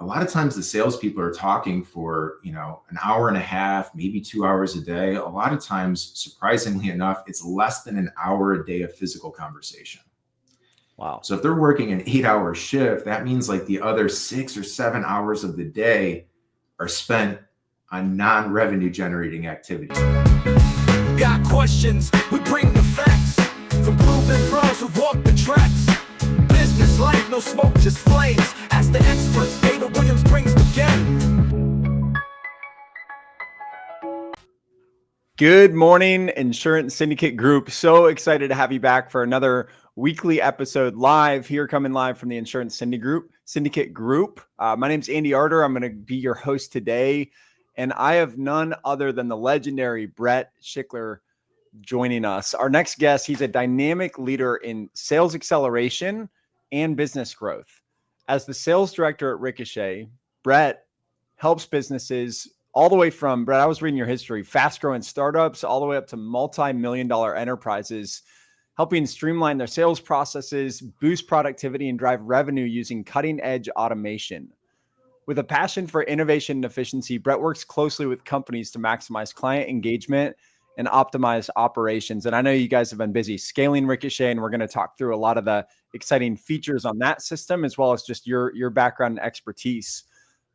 lot of times the salespeople are talking for, an hour and a half, maybe 2 hours a day. A lot of times, surprisingly enough, it's less than an hour a day of physical conversation. Wow. So if they're working an 8-hour shift, that means like the other 6 or 7 hours of the day are spent on non-revenue generating activities. Got questions, we bring the facts. From proven pros who walk the tracks. Business life, no smoke, just flames. Ask the experts, David Williams brings the game. Good morning, Insurance Syndicate Group. So excited to have you back for another weekly episode coming live from the Insurance Syndicate Group. My name's Andy Arter. I'm going to be your host today. And I have none other than the legendary Brett Schickler joining us. Our next guest, he's a dynamic leader in sales acceleration and business growth. As the sales director at Ricochet, Brett helps businesses all the way from, Brett, I was reading your history, fast-growing startups all the way up to multi-million-dollar enterprises, helping streamline their sales processes, boost productivity, and drive revenue using cutting-edge automation. With a passion for innovation and efficiency, Brett works closely with companies to maximize client engagement and optimize operations. And I know you guys have been busy scaling Ricochet, and we're going to talk through a lot of the exciting features on that system, as well as just your background and expertise.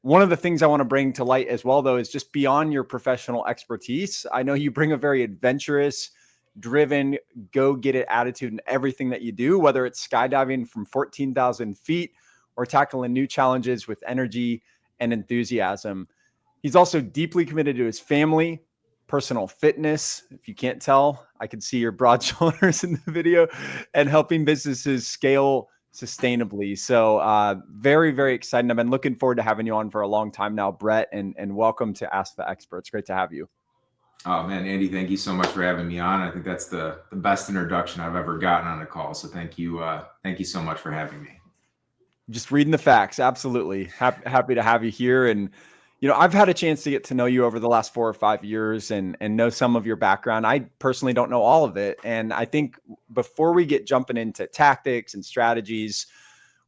One of the things I want to bring to light as well, though, is just beyond your professional expertise. I know you bring a very adventurous, driven, go-get-it attitude in everything that you do, whether it's skydiving from 14,000 feet or tackling new challenges with energy and enthusiasm. He's also deeply committed to his family, personal fitness. If you can't tell, I can see your broad shoulders in the video, and helping businesses scale sustainably. So very, very exciting. I've been looking forward to having you on for a long time now, Brett, and welcome to Ask the Experts. Great to have you. Oh man, Andy, thank you so much for having me on. I think that's the best introduction I've ever gotten on a call. So thank you so much for having me. Just reading the facts. Absolutely. Happy to have you here. And, I've had a chance to get to know you over the last 4 or 5 years and know some of your background. I personally don't know all of it. And I think before we get jumping into tactics and strategies,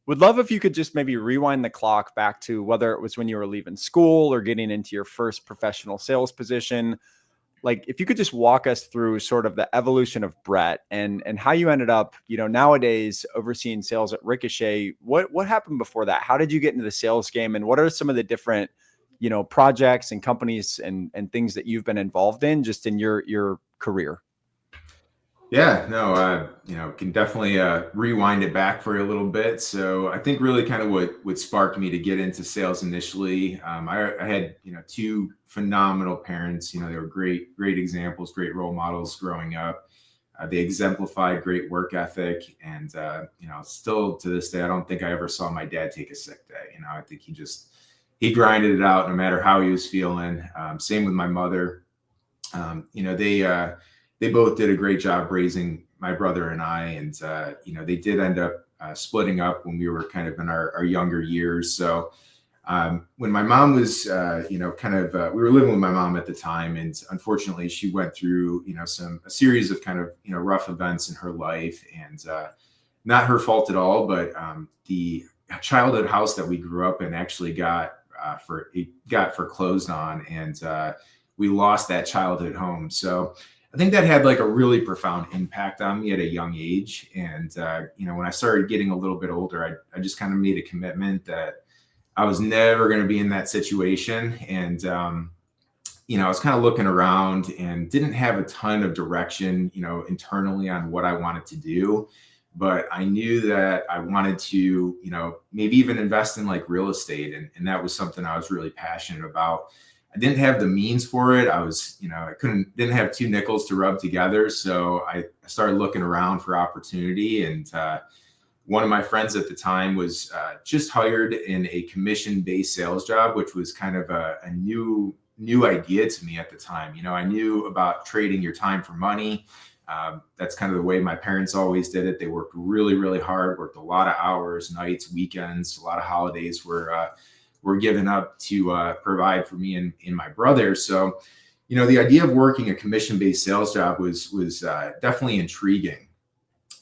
would love if you could just maybe rewind the clock back to whether it was when you were leaving school or getting into your first professional sales position. Like, if you could just walk us through sort of the evolution of Brett and how you ended up, nowadays overseeing sales at Ricochet. What happened before that? How did you get into the sales game, and what are some of the different, projects and companies and things that you've been involved in just in your career? Yeah, no, can definitely rewind it back for you a little bit. So I think really kind of what sparked me to get into sales initially, I had, two phenomenal parents. They were great examples, great role models growing up. They exemplified great work ethic. And, still to this day, I don't think I ever saw my dad take a sick day. I think he grinded it out no matter how he was feeling. Same with my mother. They both did a great job raising my brother and I. And, they did end up splitting up when we were kind of in our younger years. So when my mom was, we were living with my mom at the time. And unfortunately, she went through, a series of kind of, rough events in her life. And not her fault at all, but the childhood house that we grew up in actually got foreclosed on. And we lost that childhood home. So I think that had like a really profound impact on me at a young age. And, when I started getting a little bit older, I just kind of made a commitment that I was never going to be in that situation. And, I was kind of looking around and didn't have a ton of direction, internally on what I wanted to do. But I knew that I wanted to, maybe even invest in like real estate. And that was something I was really passionate about. I didn't have the means for it. I was, didn't have 2 nickels to rub together. So I started looking around for opportunity. And one of my friends at the time was just hired in a commission-based sales job, which was kind of a new idea to me at the time. I knew about trading your time for money. That's kind of the way my parents always did it. They worked really, really hard, worked a lot of hours, nights, weekends, a lot of holidays were given up to provide for me and my brother. So, the idea of working a commission-based sales job was definitely intriguing.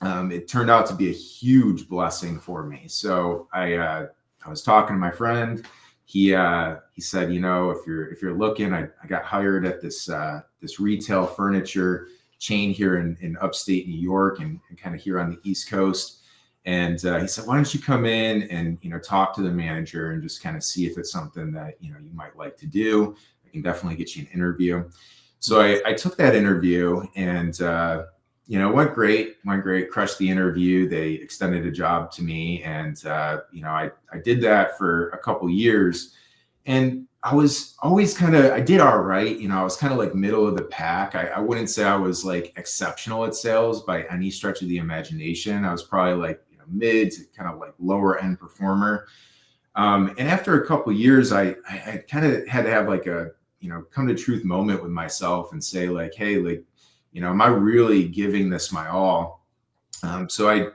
It turned out to be a huge blessing for me. So I was talking to my friend, he said, if you're looking, I got hired at this retail furniture chain here in upstate New York and kind of here on the East Coast. And he said, why don't you come in and, talk to the manager and just kind of see if it's something that, you might like to do. I can definitely get you an interview. So I took that interview and, went great, crushed the interview. They extended a job to me. And, I did that for a couple years. And I was always I did all right. I was kind of like middle of the pack. I wouldn't say I was like exceptional at sales by any stretch of the imagination. I was probably like, mid to kind of like lower end performer. And after a couple of years, I kind of had to have like a, come to truth moment with myself and say like, hey, like, am I really giving this my all? So I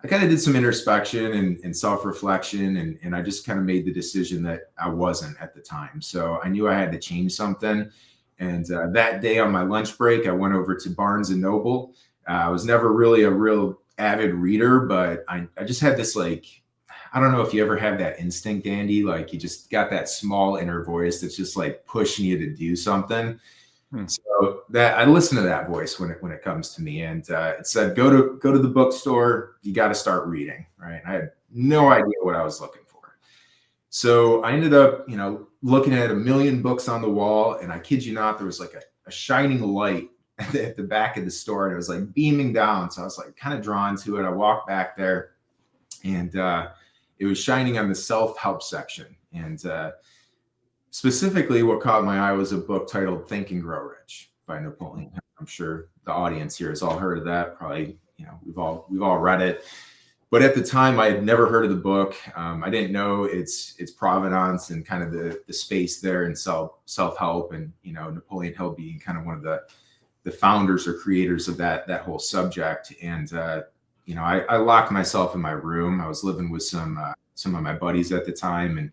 kind of did some introspection and self-reflection, and I just kind of made the decision that I wasn't at the time. So I knew I had to change something. And that day on my lunch break, I went over to Barnes and Noble. I was never really a real avid reader, but I just had this, like, I don't know if you ever have that instinct, Andy, like you just got that small inner voice that's just like pushing you to do something. So that I listen to that voice when it comes to me, and it said, go to the bookstore. You got to start reading, right? I had no idea what I was looking for. So I ended up, looking at a million books on the wall, and I kid you not, there was like a shining light at the back of the store, and it was like beaming down. So I was like kind of drawn to it. I walked back there, and it was shining on the self-help section. And specifically what caught my eye was a book titled Think and Grow Rich by Napoleon. I'm sure the audience here has all heard of that. Probably, we've all read it. But at the time, I had never heard of the book. I didn't know its provenance and kind of the space there in self-help, and Napoleon Hill being kind of one of the founders or creators of that whole subject. And I locked myself in my room. I was living with some of my buddies at the time, and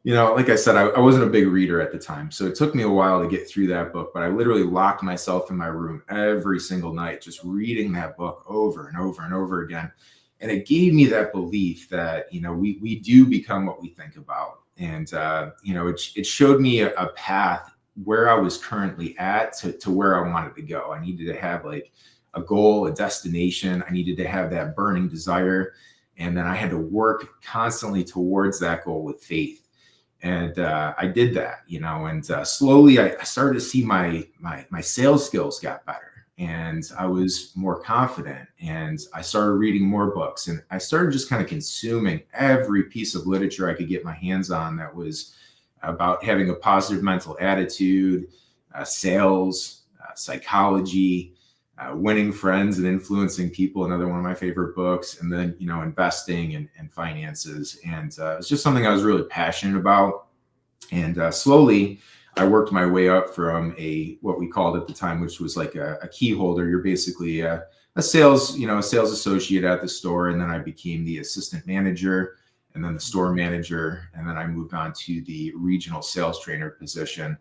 like I said, I wasn't a big reader at the time, so it took me a while to get through that book. But I literally locked myself in my room every single night, just reading that book over and over and over again. And it gave me that belief that we do become what we think about, and it showed me a path where I was currently at to where I wanted to go. I needed to have like a goal, a destination. I needed to have that burning desire. And then I had to work constantly towards that goal with faith. And I did that, and slowly I started to see my sales skills got better, and I was more confident, and I started reading more books, and I started just kind of consuming every piece of literature I could get my hands on that was about having a positive mental attitude, sales, psychology, Winning Friends and Influencing People, another one of my favorite books, and then, investing and finances. And it's just something I was really passionate about. And slowly I worked my way up from what we called at the time, which was like a key holder. You're basically a sales associate at the store. And then I became the assistant manager, and then the store manager. And then I moved on to the regional sales trainer position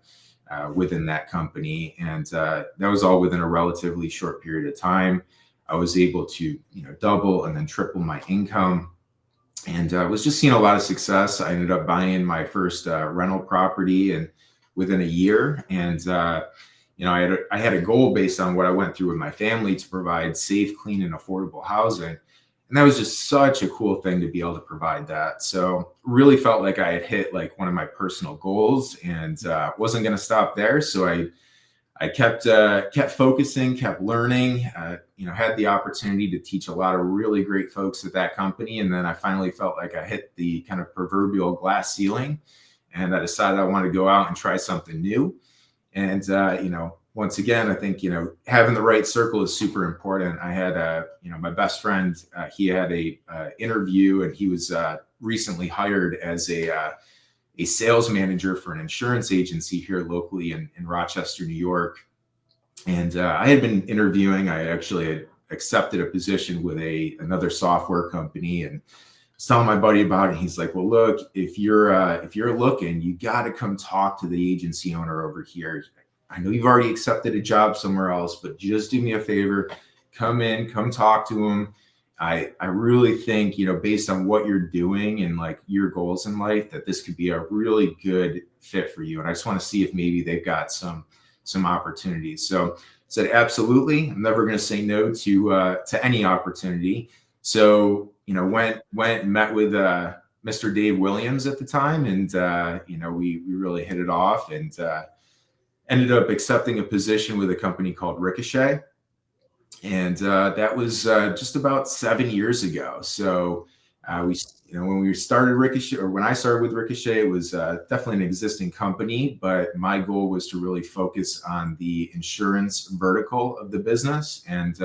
within that company. And that was all within a relatively short period of time. I was able to, double and then triple my income, and was just seeing a lot of success. I ended up buying my first rental property and within a year. And, I had a goal based on what I went through with my family to provide safe, clean, and affordable housing. And that was just such a cool thing to be able to provide that. So really felt like I had hit like one of my personal goals, and wasn't going to stop there. So I kept focusing, kept learning, had the opportunity to teach a lot of really great folks at that company. And then I finally felt like I hit the kind of proverbial glass ceiling, and I decided I wanted to go out and try something new. And, once again, I think, having the right circle is super important. I had, my best friend, he had a interview, and he was recently hired as a sales manager for an insurance agency here locally in Rochester, New York. And I had been interviewing. I actually had accepted a position with another software company, and I was telling my buddy about it. He's like, well, look, if you're looking, you got to come talk to the agency owner over here. I know you've already accepted a job somewhere else, but just do me a favor, come talk to him. I really think, based on what you're doing and like your goals in life, that this could be a really good fit for you. And I just want to see if maybe they've got some opportunities. So I said, absolutely. I'm never going to say no to any opportunity. So, went and met with Mr. Dave Williams at the time. And, we really hit it off, and ended up accepting a position with a company called Ricochet. And that was just about 7 years ago. So when we started Ricochet, or when I started with Ricochet, it was definitely an existing company, but my goal was to really focus on the insurance vertical of the business. And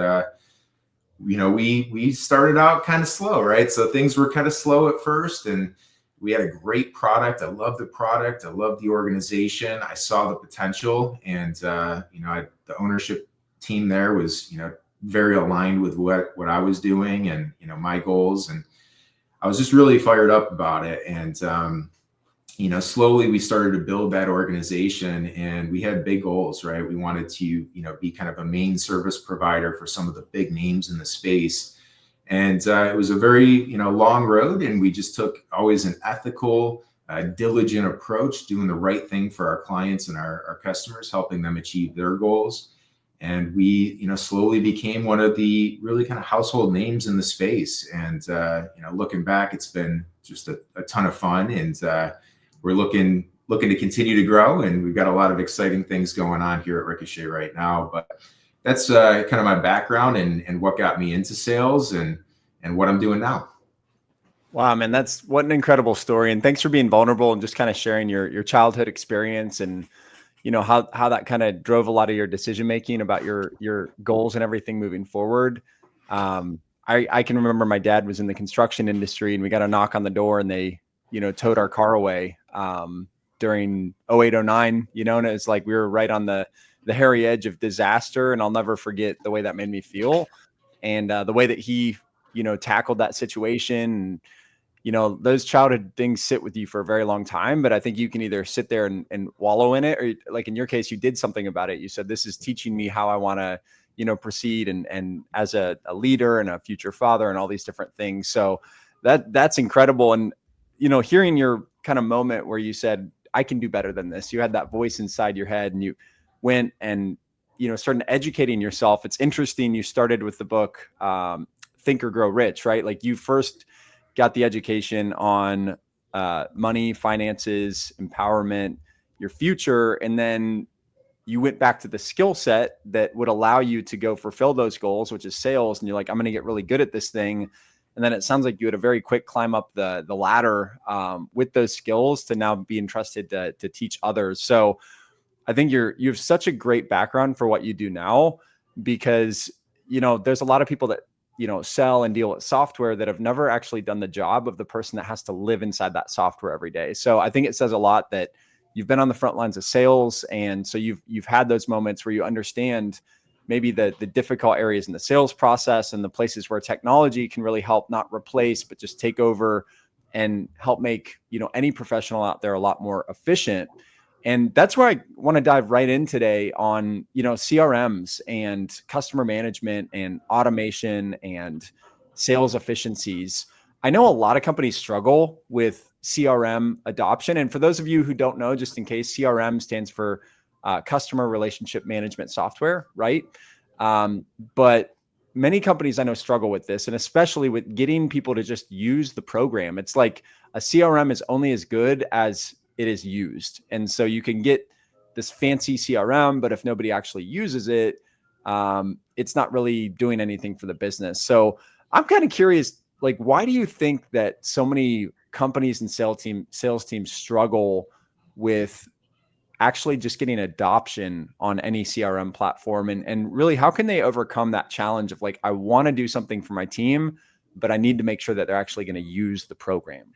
we started out kind of slow, right? So things were kind of slow at first, and we had a great product. I loved the product. I loved the organization. I saw the potential, and the ownership team there was very aligned with what I was doing and my goals, and I was just really fired up about it. And slowly we started to build that organization, and we had big goals, right? We wanted to be kind of a main service provider for some of the big names in the space. And it was a very long road, and we just took always an ethical, diligent approach, doing the right thing for our clients and our customers, helping them achieve their goals. And we, slowly became one of the really kind of household names in the space. And, looking back, it's been just a ton of fun, and we're looking to continue to grow. And we've got a lot of exciting things going on here at Ricochet right now. But that's kind of my background and what got me into sales and what I'm doing now. Wow, man, what an incredible story. And thanks for being vulnerable and just kind of sharing your childhood experience, and how that kind of drove a lot of your decision making about your goals and everything moving forward. I can remember my dad was in the construction industry, and we got a knock on the door, and they towed our car away during 08, 09, and it's like we were right on the hairy edge of disaster. And I'll never forget the way that made me feel, and the way that he tackled that situation. Those childhood things sit with you for a very long time, but I think you can either sit there and wallow in it, or like in your case, you did something about it. You said, this is teaching me how I want to, proceed and as a leader and a future father and all these different things. So that's incredible. And, hearing your kind of moment where you said, I can do better than this. You had that voice inside your head, and you went and, started educating yourself. It's interesting. You started with the book, Think or Grow Rich, right? Like you first got the education on money, finances, empowerment, your future. And then you went back to the skill set that would allow you to go fulfill those goals, which is sales. And you're like, I'm going to get really good at this thing. And then it sounds like you had a very quick climb up the ladder with those skills to now be entrusted to teach others. So I think you have such a great background for what you do now, because, there's a lot of people that sell and deal with software that have never actually done the job of the person that has to live inside that software every day. So I think it says a lot that you've been on the front lines of sales. And so you've had those moments where you understand maybe the difficult areas in the sales process and the places where technology can really help not replace, but just take over and help make, any professional out there a lot more efficient. And that's where I want to dive right in today on, CRMs and customer management and automation and sales efficiencies. I know a lot of companies struggle with CRM adoption. And for those of you who don't know, just in case, CRM stands for customer relationship management software, right? But many companies I know struggle with this, and especially with getting people to just use the program. It's like a CRM is only as good as it is used. And so you can get this fancy CRM, but if nobody actually uses it, it's not really doing anything for the business. So I'm kind of curious, like, why do you think that so many companies and sales teams struggle with actually just getting adoption on any CRM platform? And really, how can they overcome that challenge of like, I want to do something for my team, but I need to make sure that they're actually going to use the program?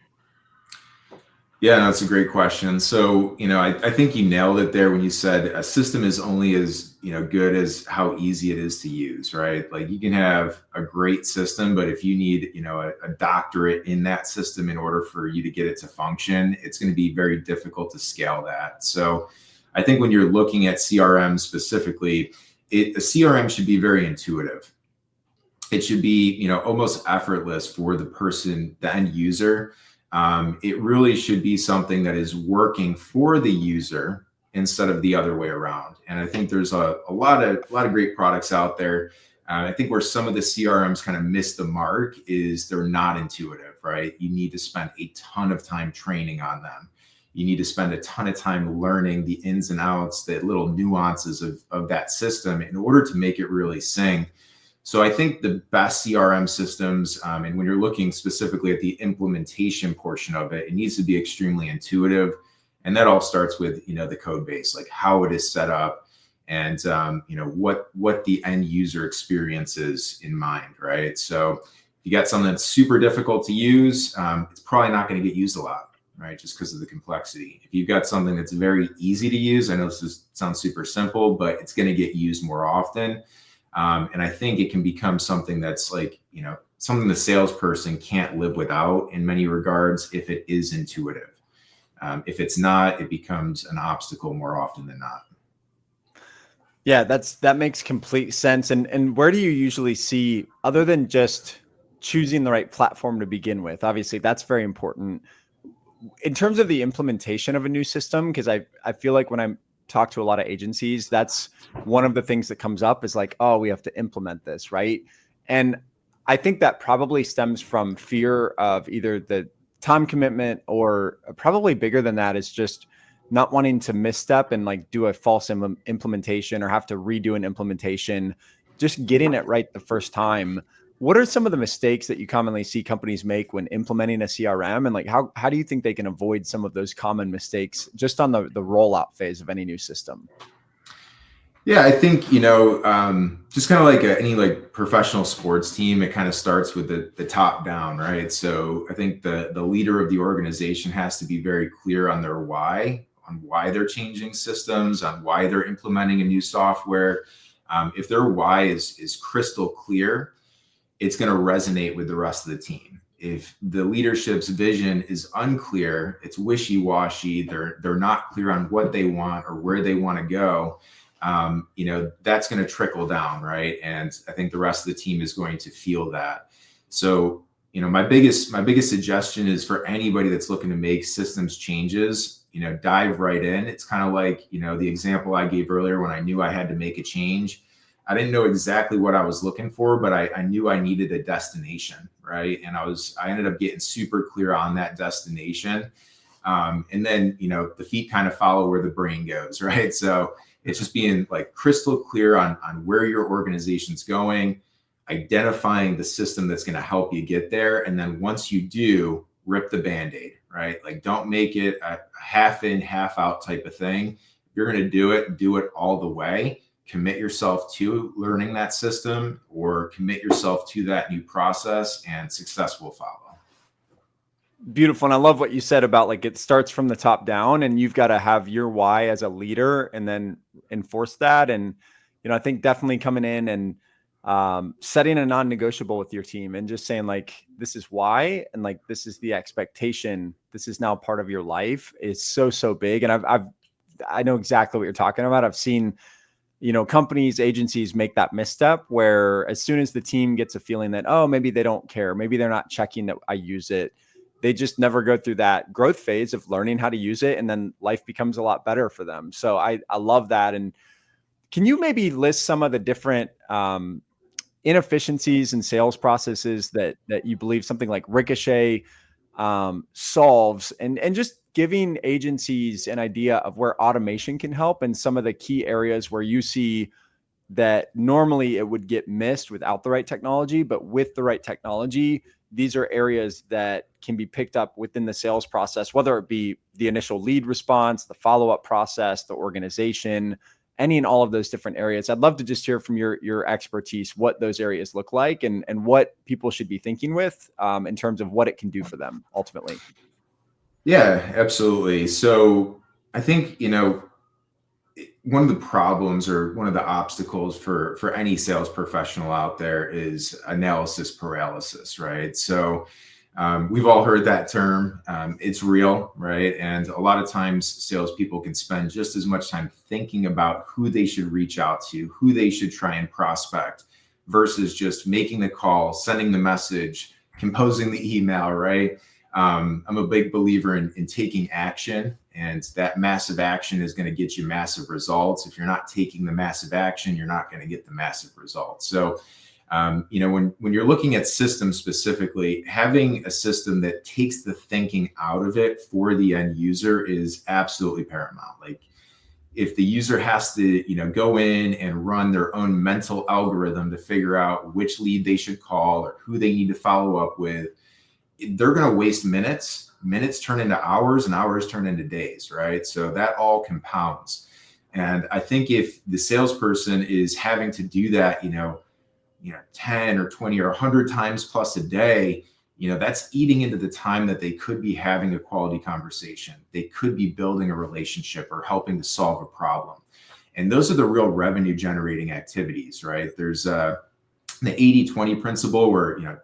Yeah, that's a great question. So, I think you nailed it there when you said a system is only as, good as how easy it is to use, right? Like you can have a great system, but if you need, a doctorate in that system in order for you to get it to function, it's going to be very difficult to scale that. So I think when you're looking at CRM specifically, a CRM should be very intuitive. it should be, almost effortless for the end user. It really should be something that is working for the user instead of the other way around. And I think there's a lot of great products out there. I think where some of the CRMs kind of miss the mark is they're not intuitive, right? You need to spend a ton of time training on them. You need to spend a ton of time learning the ins and outs, the little nuances of that system in order to make it really sing. So I think the best CRM systems, and when you're looking specifically at the implementation portion of it, it needs to be extremely intuitive. And that all starts with, the code base, like how it is set up and, what the end user experience is in mind, right? So if you got something that's super difficult to use, it's probably not going to get used a lot, right? Just because of the complexity. If you've got something that's very easy to use, I know sounds super simple, but it's going to get used more often. And I think it can become something that's like, something the salesperson can't live without in many regards if it is intuitive. If it's not, it becomes an obstacle more often than not. Yeah, that makes complete sense. And where do you usually see, other than just choosing the right platform to begin with? Obviously, that's very important. In terms of the implementation of a new system, because I feel like when I talk to a lot of agencies, that's one of the things that comes up is like, oh, we have to implement this, right? And I think that probably stems from fear of either the time commitment, or probably bigger than that is just not wanting to misstep and like do a false implementation or have to redo an implementation, just getting it right the first time. What are some of the mistakes that you commonly see companies make when implementing a CRM? And like, how do you think they can avoid some of those common mistakes just on the rollout phase of any new system? Yeah, I think, just kind of like any like professional sports team, it kind of starts with the top down, right? So I think the leader of the organization has to be very clear on their why, on why they're changing systems, on why they're implementing a new software. If their why is crystal clear, it's going to resonate with the rest of the team. If the leadership's vision is unclear, it's wishy-washy, they're not clear on what they want or where they want to go, that's going to trickle down, right? And I think the rest of the team is going to feel that. So, my biggest suggestion is for anybody that's looking to make systems changes, dive right in. It's kind of like, the example I gave earlier when I knew I had to make a change. I didn't know exactly what I was looking for, but I knew I needed a destination, right? And I ended up getting super clear on that destination. And then, the feet kind of follow where the brain goes, right? So it's just being like crystal clear on where your organization's going, identifying the system that's going to help you get there. And then once you do, rip the Band-Aid, right? Like, don't make it a half in, half out type of thing. If you're going to do it all the way. Commit yourself to learning that system, or commit yourself to that new process, and success will follow. Beautiful. And I love what you said about like, it starts from the top down, and you've got to have your why as a leader and then enforce that. And, I think definitely coming in and setting a non-negotiable with your team and just saying like, this is why, and like, this is the expectation. This is now part of your life is so big. And I know exactly what you're talking about. I've seen, companies, agencies make that misstep where as soon as the team gets a feeling that, oh, maybe they don't care, maybe they're not checking that I use it, they just never go through that growth phase of learning how to use it. And then life becomes a lot better for them. So I love that. And can you maybe list some of the different inefficiencies in sales processes that you believe something like Ricochet solves, and just giving agencies an idea of where automation can help and some of the key areas where you see that normally it would get missed without the right technology, but with the right technology, these are areas that can be picked up within the sales process, whether it be the initial lead response, the follow-up process, the organization, any and all of those different areas. I'd love to just hear from your expertise, what those areas look like and what people should be thinking with in terms of what it can do for them ultimately. Yeah, absolutely. So I think, one of the problems or one of the obstacles for any sales professional out there is analysis paralysis, right? So we've all heard that term. It's real, right? And a lot of times salespeople can spend just as much time thinking about who they should reach out to, who they should try and prospect, versus just making the call, sending the message, composing the email, right? I'm a big believer in taking action, and that massive action is going to get you massive results. If you're not taking the massive action, you're not going to get the massive results. So, when you're looking at systems specifically, having a system that takes the thinking out of it for the end user is absolutely paramount. Like, if the user has to, go in and run their own mental algorithm to figure out which lead they should call or who they need to follow up with, they're going to waste minutes. Minutes turn into hours, and hours turn into days, right? So that all compounds. And I think if the salesperson is having to do that, 10 or 20 or 100 times plus a day, that's eating into the time that they could be having a quality conversation. They could be building a relationship or helping to solve a problem. And those are the real revenue generating activities, right? There's the 80-20 principle where,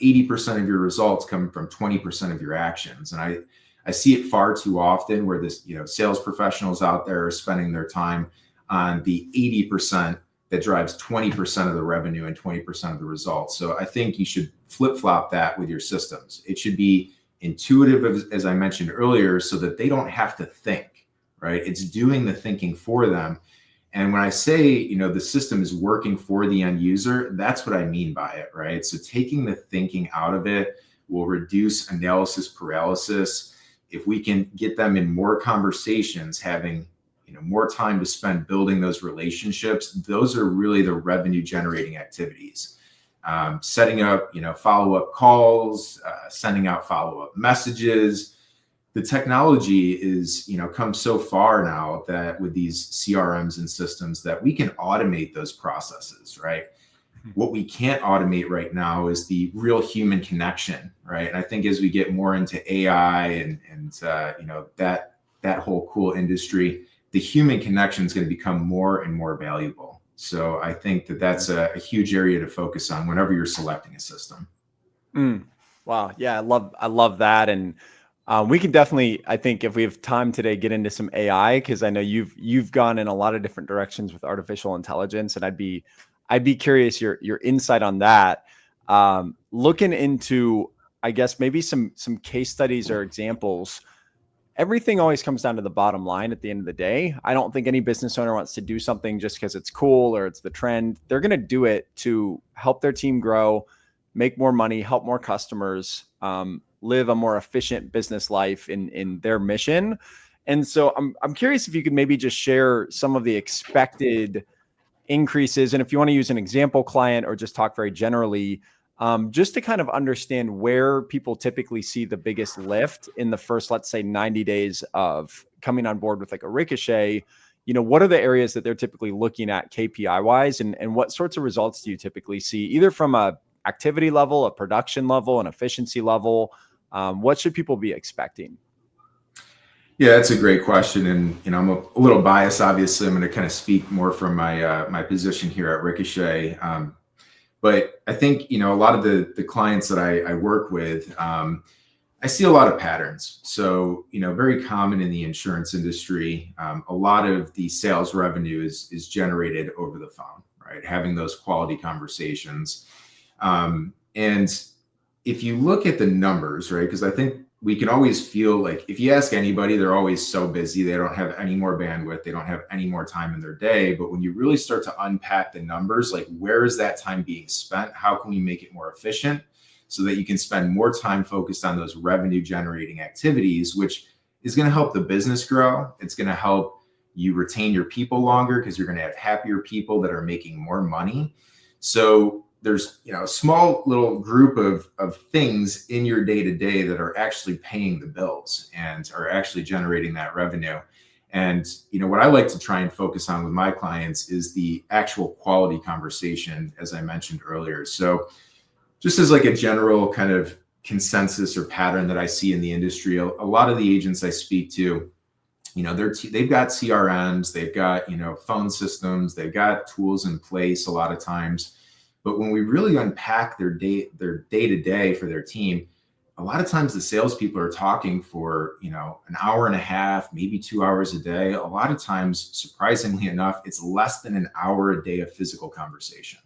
80% of your results come from 20% of your actions. And I see it far too often where this, sales professionals out there are spending their time on the 80% that drives 20% of the revenue and 20% of the results. So I think you should flip-flop that with your systems. It should be intuitive, as I mentioned earlier, so that they don't have to think, right? It's doing the thinking for them. And when I say, the system is working for the end user, that's what I mean by it, right? So taking the thinking out of it will reduce analysis paralysis. If we can get them in more conversations, having more time to spend building those relationships, those are really the revenue generating activities. Setting up, follow-up calls, sending out follow-up messages. The technology is, come so far now that with these CRMs and systems that we can automate those processes, right? What we can't automate right now is the real human connection, right? And I think as we get more into AI and that whole cool industry, the human connection is going to become more and more valuable. So I think that's a huge area to focus on whenever you're selecting a system. Wow. Yeah, I love that. And we can definitely, I think if we have time today, get into some AI, because I know you've gone in a lot of different directions with artificial intelligence, and I'd be curious your insight on that. Looking into, I guess, maybe some case studies or examples. Everything always comes down to the bottom line at the end of the day. I don't think any business owner wants to do something just because it's cool or it's the trend. They're going to do it to help their team grow, make more money, help more customers, live a more efficient business life in their mission. And so I'm curious if you could maybe just share some of the expected increases. And if you want to use an example client or just talk very generally, just to kind of understand where people typically see the biggest lift in the first, let's say, 90 days of coming on board with like a Ricochet. What are the areas that they're typically looking at KPI wise, and what sorts of results do you typically see, either from a activity level, a production level, an efficiency level? What should people be expecting? Yeah, that's a great question. And, I'm a little biased, obviously. I'm going to kind of speak more from my position here at Ricochet. But I think, a lot of the clients that I work with, I see a lot of patterns. So, very common in the insurance industry. A lot of the sales revenue is generated over the phone, right? Having those quality conversations. And if you look at the numbers, right, because I think we can always feel like if you ask anybody, they're always so busy. They don't have any more bandwidth. They don't have any more time in their day. But when you really start to unpack the numbers, like where is that time being spent? How can we make it more efficient so that you can spend more time focused on those revenue generating activities, which is going to help the business grow. It's going to help you retain your people longer because you're going to have happier people that are making more money. So there's a small little group of things in your day-to-day that are actually paying the bills and are actually generating that revenue. And what I like to try and focus on with my clients is the actual quality conversation, as I mentioned earlier. So just as like a general kind of consensus or pattern that I see in the industry, a lot of the agents I speak to, they've got CRMs, they've got phone systems, they've got tools in place a lot of times. But when we really unpack their day-to-day for their team, a lot of times the salespeople are talking for, an hour and a half, maybe 2 hours a day. A lot of times, surprisingly enough, it's less than an hour a day of physical conversation.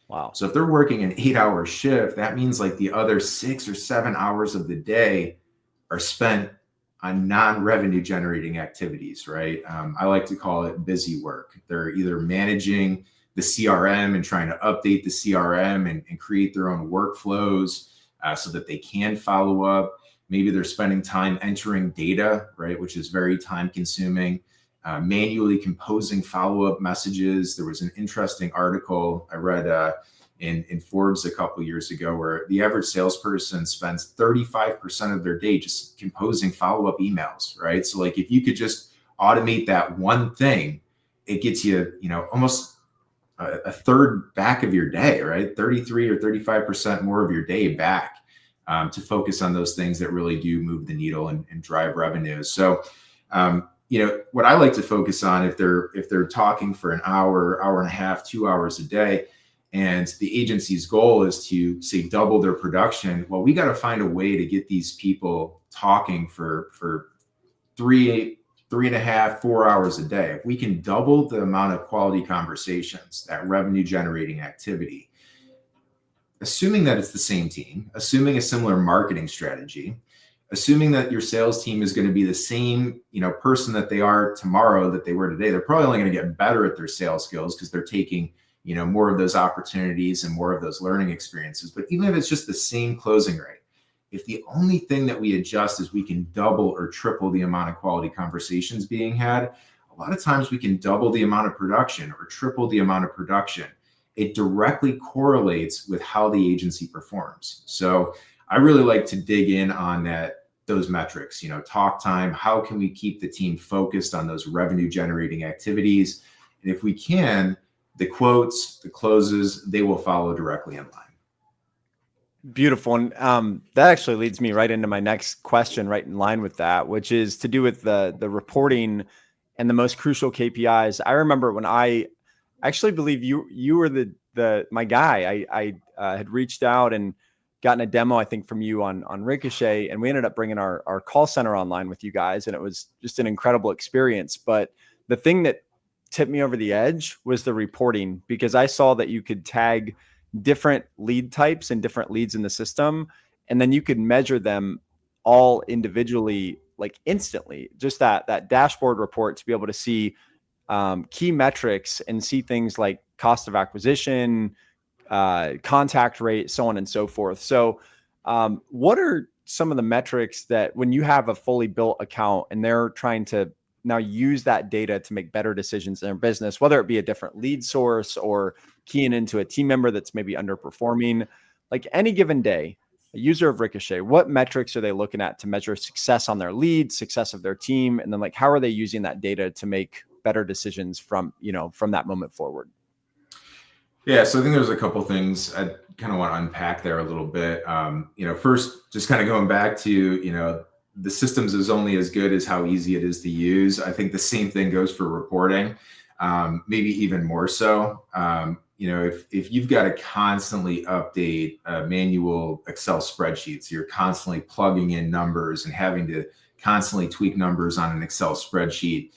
Wow. So if they're working an 8-hour shift, that means like the other 6 or 7 hours of the day are spent on non-revenue generating activities, right? I like to call it busy work. They're either managing the CRM and trying to update the CRM and create their own workflows so that they can follow up. Maybe they're spending time entering data, right, which is very time consuming, manually composing follow-up messages. There was an interesting article I read in Forbes a couple of years ago where the average salesperson spends 35% of their day just composing follow-up emails, right? So like if you could just automate that one thing, it gets you, almost a third back of your day, right? 33 or 35% more of your day back to focus on those things that really do move the needle and drive revenue. So, what I like to focus on if they're talking for an hour, hour and a half, 2 hours a day, and the agency's goal is to say double their production. Well, we got to find a way to get these people talking for 3.5, 4 hours a day. If we can double the amount of quality conversations, that revenue generating activity, assuming that it's the same team, assuming a similar marketing strategy, assuming that your sales team is going to be the same, person that they are tomorrow that they were today, they're probably only going to get better at their sales skills because they're taking, more of those opportunities and more of those learning experiences. But even if it's just the same closing rate, if the only thing that we adjust is we can double or triple the amount of quality conversations being had, a lot of times we can double the amount of production or triple the amount of production. It directly correlates with how the agency performs. So I really like to dig in on those metrics, talk time. How can we keep the team focused on those revenue generating activities? And if we can, the quotes, the closes, they will follow directly in line. Beautiful. And that actually leads me right into my next question, right in line with that, which is to do with the reporting and the most crucial KPIs. I remember when I actually believe you were my guy. I had reached out and gotten a demo, I think, from you on Ricochet, and we ended up bringing our call center online with you guys, and it was just an incredible experience. But the thing that tipped me over the edge was the reporting, because I saw that you could tag different lead types and different leads in the system, and then you could measure them all individually, like instantly. Just that dashboard report to be able to see key metrics and see things like cost of acquisition, contact rate, so on and so forth. So what are some of the metrics that when you have a fully built account and they're trying to now use that data to make better decisions in their business, whether it be a different lead source or keying into a team member that's maybe underperforming, like any given day, a user of Ricochet, what metrics are they looking at to measure success on their lead, success of their team? And then like, how are they using that data to make better decisions from that moment forward? Yeah, so I think there's a couple things I kind of want to unpack there a little bit. First, just kind of going back to, the systems is only as good as how easy it is to use. I think the same thing goes for reporting, maybe even more so. If you've got to constantly update manual Excel spreadsheets, you're constantly plugging in numbers and having to constantly tweak numbers on an Excel spreadsheet,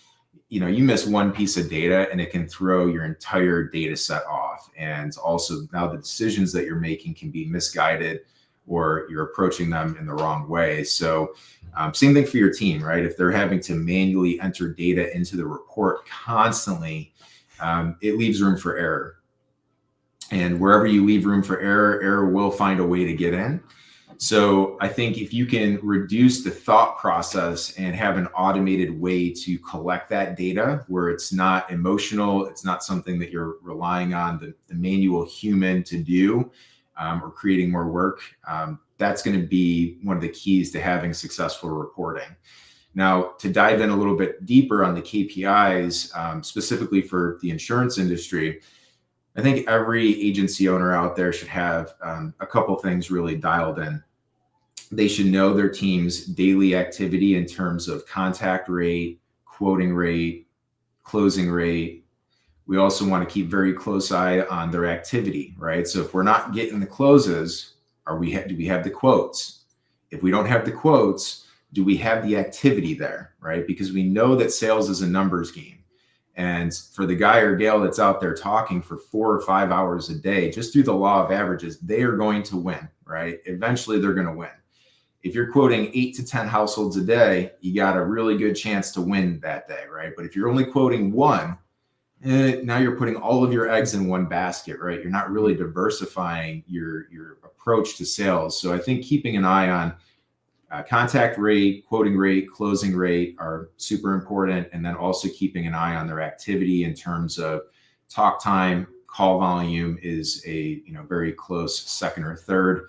you miss one piece of data and it can throw your entire data set off. And also now the decisions that you're making can be misguided or you're approaching them in the wrong way. So same thing for your team, right? If they're having to manually enter data into the report constantly, it leaves room for error. And wherever you leave room for error will find a way to get in. So I think if you can reduce the thought process and have an automated way to collect that data where it's not emotional, it's not something that you're relying on the manual human to do or creating more work, that's going to be one of the keys to having successful reporting. Now, to dive in a little bit deeper on the KPIs, specifically for the insurance industry, I think every agency owner out there should have a couple things really dialed in. They should know their team's daily activity in terms of contact rate, quoting rate, closing rate. We also want to keep very close eye on their activity, right? So if we're not getting the closes, do we have the quotes? If we don't have the quotes, do we have the activity there, right? Because we know that sales is a numbers game. And for the guy or gal that's out there talking for 4 or 5 hours a day, just through the law of averages, they are going to win, right? Eventually they're going to win. If you're quoting 8 to 10 households a day, you got a really good chance to win that day, right? But if you're only quoting one, now you're putting all of your eggs in one basket, right? You're not really diversifying your approach to sales. So I think keeping an eye on contact rate, quoting rate, closing rate are super important. And then also keeping an eye on their activity in terms of talk time, call volume is a very close second or third.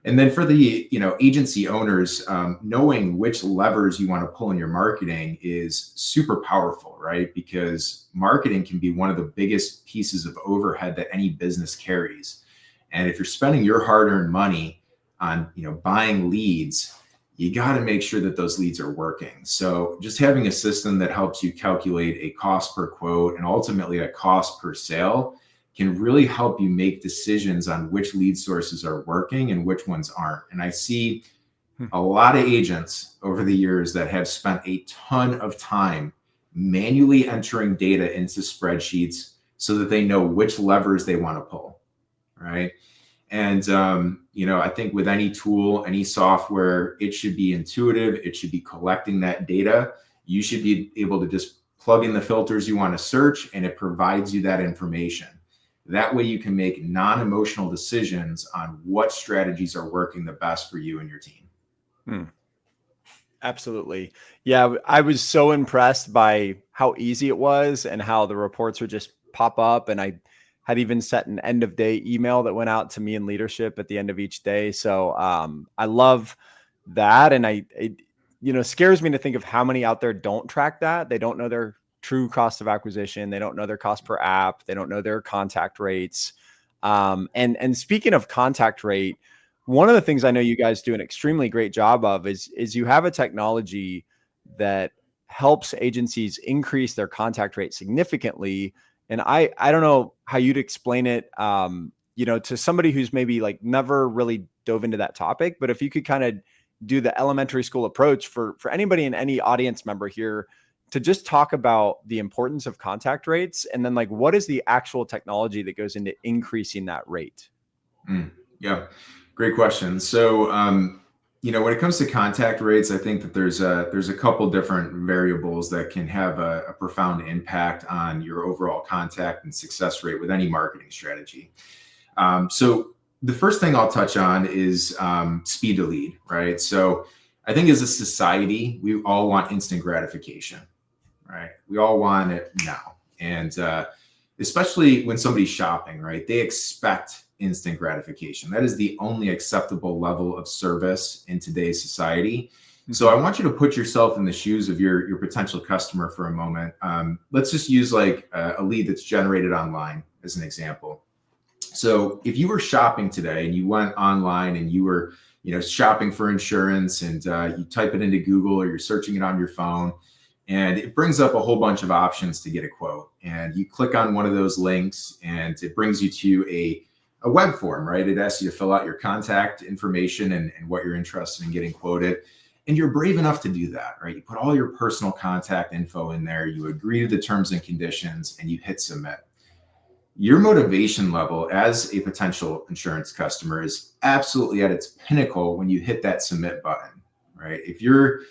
And then for the agency owners, knowing which levers you want to pull in your marketing is super powerful, right? Because marketing can be one of the biggest pieces of overhead that any business carries. And if you're spending your hard-earned money on buying leads, you got to make sure that those leads are working. So just having a system that helps you calculate a cost per quote and ultimately a cost per sale can really help you make decisions on which lead sources are working and which ones aren't. And I see a lot of agents over the years that have spent a ton of time manually entering data into spreadsheets so that they know which levers they want to pull, right? And, I think with any tool, any software, it should be intuitive. It should be collecting that data. You should be able to just plug in the filters you want to search, and it provides you that information. That way you can make non-emotional decisions on what strategies are working the best for you and your team. Absolutely. Yeah, I was so impressed by how easy it was and how the reports would just pop up. And I had even set an end of day email that went out to me and leadership at the end of each day. So I love that. And it scares me to think of how many out there don't track that. They don't know their true cost of acquisition. They don't know their cost per app. They don't know their contact rates. And speaking of contact rate, one of the things I know you guys do an extremely great job of is you have a technology that helps agencies increase their contact rate significantly. And I don't know how you'd explain it, to somebody who's maybe like never really dove into that topic, but if you could kind of do the elementary school approach for anybody and any audience member here to just talk about the importance of contact rates, and then like, what is the actual technology that goes into increasing that rate? Yeah, great question. So, when it comes to contact rates, I think that there's a couple different variables that can have a profound impact on your overall contact and success rate with any marketing strategy. So the first thing I'll touch on is speed to lead, right? So I think as a society, we all want instant gratification, right? We all want it now. And especially when somebody's shopping, right? They expect instant gratification. That is the only acceptable level of service in today's society. So I want you to put yourself in the shoes of your potential customer for a moment. Let's just use like a lead that's generated online as an example. So if you were shopping today and you went online and you were shopping for insurance, and you type it into Google or you're searching it on your phone, and it brings up a whole bunch of options to get a quote, and you click on one of those links and it brings you to a web form, right? It asks you to fill out your contact information and what you're interested in getting quoted. And you're brave enough to do that, right? You put all your personal contact info in there, you agree to the terms and conditions, and you hit submit. Your motivation level as a potential insurance customer is absolutely at its pinnacle when you hit that submit button, right? If you're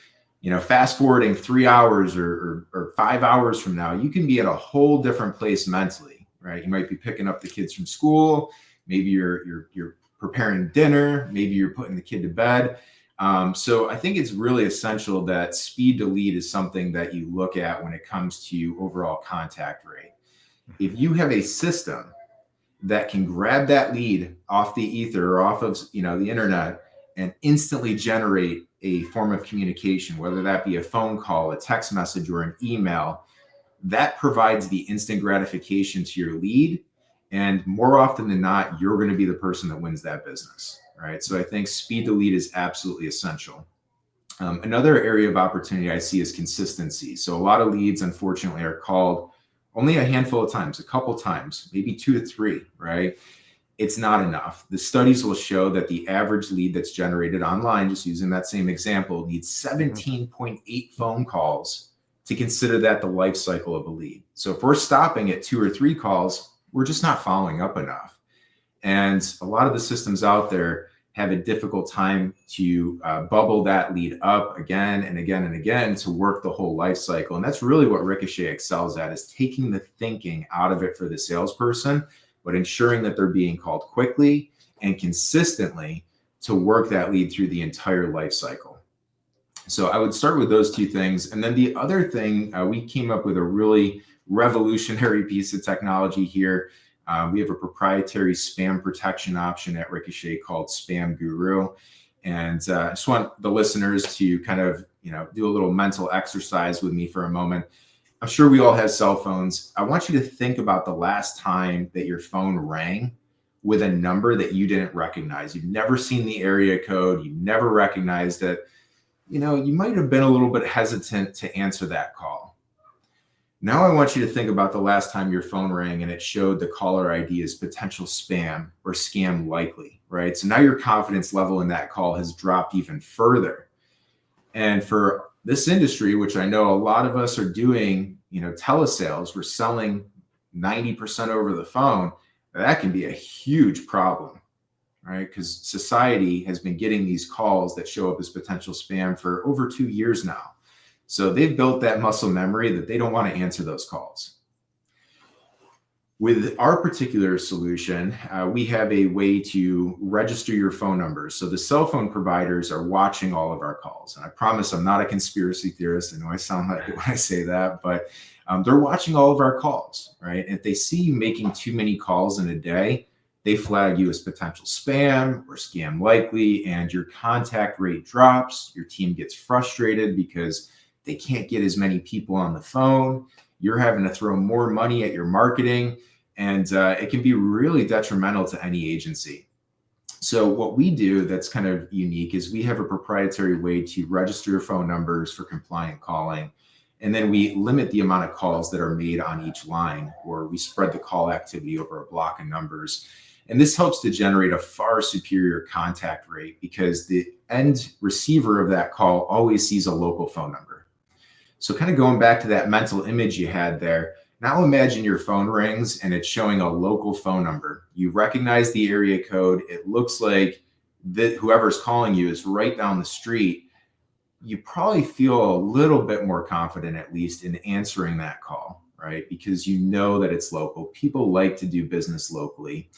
fast forwarding 3 hours or 5 hours from now, you can be at a whole different place mentally, right? You might be picking up the kids from school. Maybe you're preparing dinner. Maybe you're putting the kid to bed. So I think it's really essential that speed to lead is something that you look at when it comes to overall contact rate. If you have a system that can grab that lead off the ether or off of the internet and instantly generate a form of communication, whether that be a phone call, a text message, or an email, that provides the instant gratification to your lead. And more often than not, you're going to be the person that wins that business, right? So I think speed to lead is absolutely essential. Another area of opportunity I see is consistency. So a lot of leads, unfortunately, are called only a handful of times, a couple times, maybe 2 to 3, right? It's not enough. The studies will show that the average lead that's generated online, just using that same example, needs 17.8 phone calls to consider that the life cycle of a lead. So if we're stopping at 2 or 3 calls, we're just not following up enough. And a lot of the systems out there have a difficult time to bubble that lead up again and again and again to work the whole life cycle. And that's really what Ricochet excels at, is taking the thinking out of it for the salesperson, but ensuring that they're being called quickly and consistently to work that lead through the entire life cycle. So I would start with those 2 things. And then the other thing, we came up with a really revolutionary piece of technology here. We have a proprietary spam protection option at Ricochet called Spam Guru. And I just want the listeners to kind of, do a little mental exercise with me for a moment. I'm sure we all have cell phones. I want you to think about the last time that your phone rang with a number that you didn't recognize. You've never seen the area code. You never recognized it. You might have been a little bit hesitant to answer that call. Now I want you to think about the last time your phone rang and it showed the caller ID as potential spam or scam likely, right? So now your confidence level in that call has dropped even further. And for this industry, which I know a lot of us are doing, telesales, we're selling 90% over the phone, that can be a huge problem, right? Because society has been getting these calls that show up as potential spam for over 2 years now. So they've built that muscle memory that they don't want to answer those calls. With our particular solution, we have a way to register your phone numbers. So the cell phone providers are watching all of our calls. And I promise I'm not a conspiracy theorist. I know I sound like it when I say that, but they're watching all of our calls, right? And if they see you making too many calls in a day, they flag you as potential spam or scam likely, and your contact rate drops. Your team gets frustrated because they can't get as many people on the phone. You're having to throw more money at your marketing, and it can be really detrimental to any agency. So what we do that's kind of unique is we have a proprietary way to register your phone numbers for compliant calling. And then we limit the amount of calls that are made on each line, or we spread the call activity over a block of numbers. And this helps to generate a far superior contact rate because the end receiver of that call always sees a local phone number. So kind of going back to that mental image you had there, now imagine your phone rings and it's showing a local phone number. You recognize the area code. It looks like that whoever's calling you is right down the street. You probably feel a little bit more confident, at least, in answering that call, right? Because you know that it's local. People like to do business locally.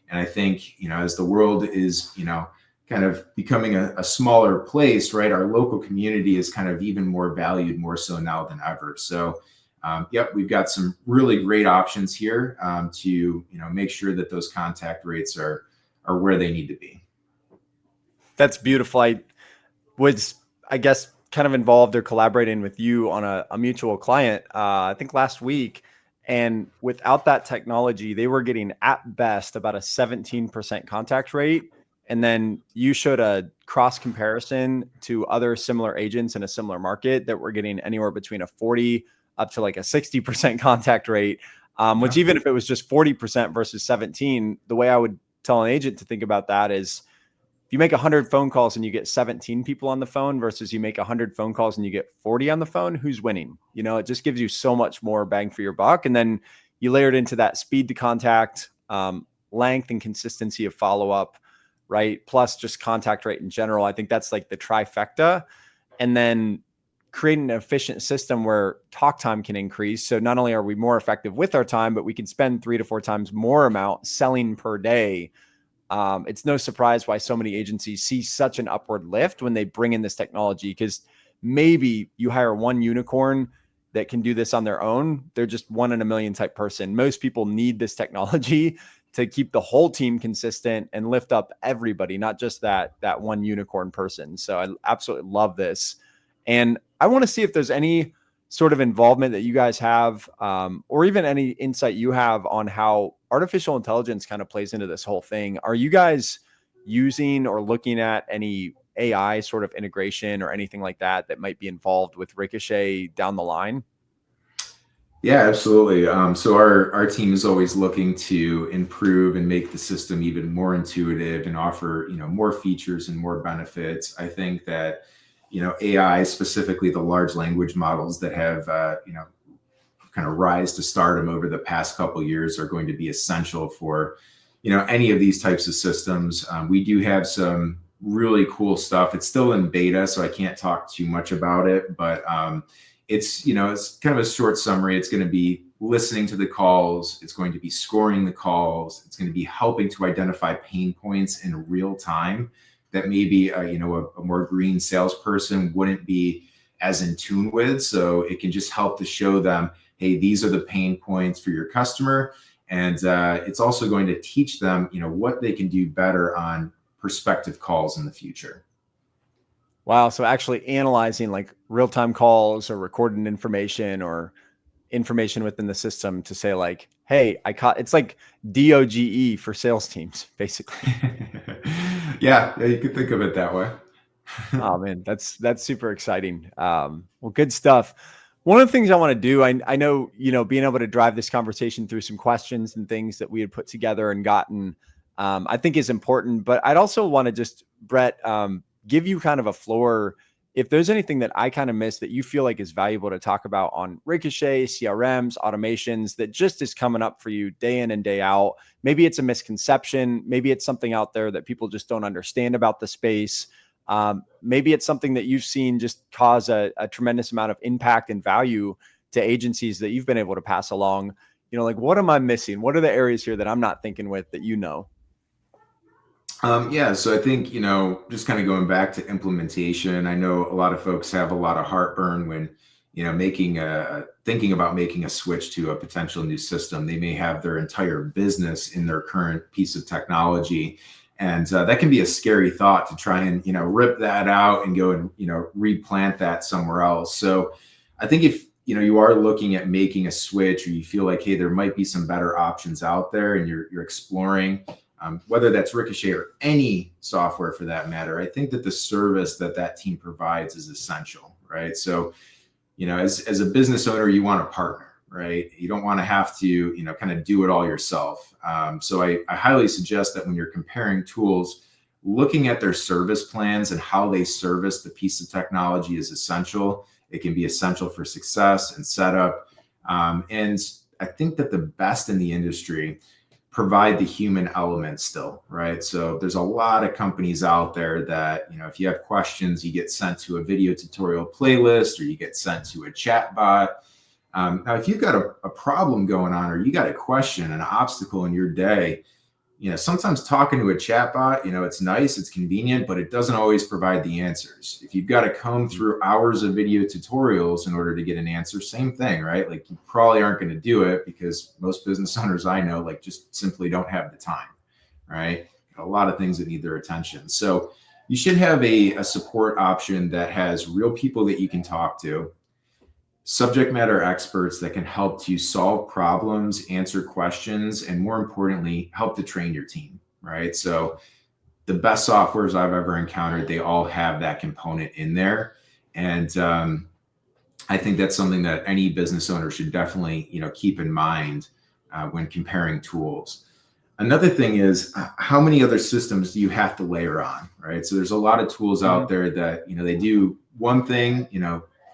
And I think, as the world is, kind of becoming a smaller place, right? Our local community is kind of even more valued, more so now than ever. So, we've got some really great options here to, make sure that those contact rates are where they need to be. That's beautiful. I was, kind of involved or collaborating with you on a mutual client, I think last week. And without that technology, they were getting at best about a 17% contact rate. And then you showed a cross comparison to other similar agents in a similar market that were getting anywhere between a 40 up to like a 60% contact rate, which even if it was just 40% versus 17, the way I would tell an agent to think about that is if you make 100 phone calls and you get 17 people on the phone versus you make 100 phone calls and you get 40 on the phone, who's winning? It just gives you so much more bang for your buck. And then you layered into that speed to contact, length and consistency of follow-up, right? Plus just contact rate in general. I think that's like the trifecta. And then creating an efficient system where talk time can increase. So not only are we more effective with our time, but we can spend 3 to 4 times more amount selling per day. It's no surprise why so many agencies see such an upward lift when they bring in this technology, because maybe you hire one unicorn that can do this on their own. They're just 1 in a million type person. Most people need this technology to keep the whole team consistent and lift up everybody, not just that one unicorn person. So I absolutely love this. And I want to see if there's any sort of involvement that you guys have, or even any insight you have on how artificial intelligence kind of plays into this whole thing. Are you guys using or looking at any AI sort of integration or anything like that that might be involved with Ricochet down the line? Yeah, absolutely. So our team is always looking to improve and make the system even more intuitive and offer, more features and more benefits. I think that, AI, specifically the large language models that have, kind of rise to stardom over the past couple of years are going to be essential for, any of these types of systems. We do have some really cool stuff. It's still in beta, so I can't talk too much about it, but it's kind of a short summary. It's going to be listening to the calls. It's going to be scoring the calls. It's going to be helping to identify pain points in real time that maybe a more green salesperson wouldn't be as in tune with. So it can just help to show them, hey, these are the pain points for your customer. And it's also going to teach them, what they can do better on prospective calls in the future. Wow. So actually analyzing like real-time calls or recorded information or information within the system to say like, hey, it's like DOGE for sales teams, basically. Yeah, you could think of it that way. Oh man, that's super exciting. Well, good stuff. One of the things I want to do, I know, being able to drive this conversation through some questions and things that we had put together and gotten, I think is important, but I'd also want to just, Brett, give you kind of a floor. If there's anything that I kind of missed that you feel like is valuable to talk about on Ricochet, CRMs, automations, that just is coming up for you day in and day out. Maybe it's a misconception. Maybe it's something out there that people just don't understand about the space. Maybe it's something that you've seen just cause a tremendous amount of impact and value to agencies that you've been able to pass along. Like, what am I missing? What are the areas here that I'm not thinking with that So I think, just kind of going back to implementation, I know a lot of folks have a lot of heartburn when, thinking about making a switch to a potential new system. They may have their entire business in their current piece of technology. And that can be a scary thought to try and, rip that out and go and, replant that somewhere else. So I think if, you are looking at making a switch, or you feel like, hey, there might be some better options out there, and you're exploring, whether that's Ricochet or any software for that matter, I think that the service that team provides is essential, right? So, as a business owner, you want a partner, right? You don't want to have to, kind of do it all yourself. So I highly suggest that when you're comparing tools, looking at their service plans and how they service the piece of technology is essential. It can be essential for success and setup. And I think that the best in the industry provide the human element still, right? So there's a lot of companies out there that, if you have questions, you get sent to a video tutorial playlist, or you get sent to a chat bot. Now, if you've got a problem going on, or you got a question, an obstacle in your day, sometimes talking to a chat bot, it's nice, it's convenient, but it doesn't always provide the answers. If you've got to comb through hours of video tutorials in order to get an answer, same thing, right? Like, you probably aren't going to do it, because most business owners I know, just simply don't have the time, right? A lot of things that need their attention. So you should have a support option that has real people that you can talk to, subject matter experts that can help to solve problems, answer questions, and more importantly, help to train your team, right? So the best softwares I've ever encountered, they all have that component in there. And I think that's something that any business owner should definitely, keep in mind when comparing tools. Another thing is, how many other systems do you have to layer on, right? So there's a lot of tools out there that, they do one thing,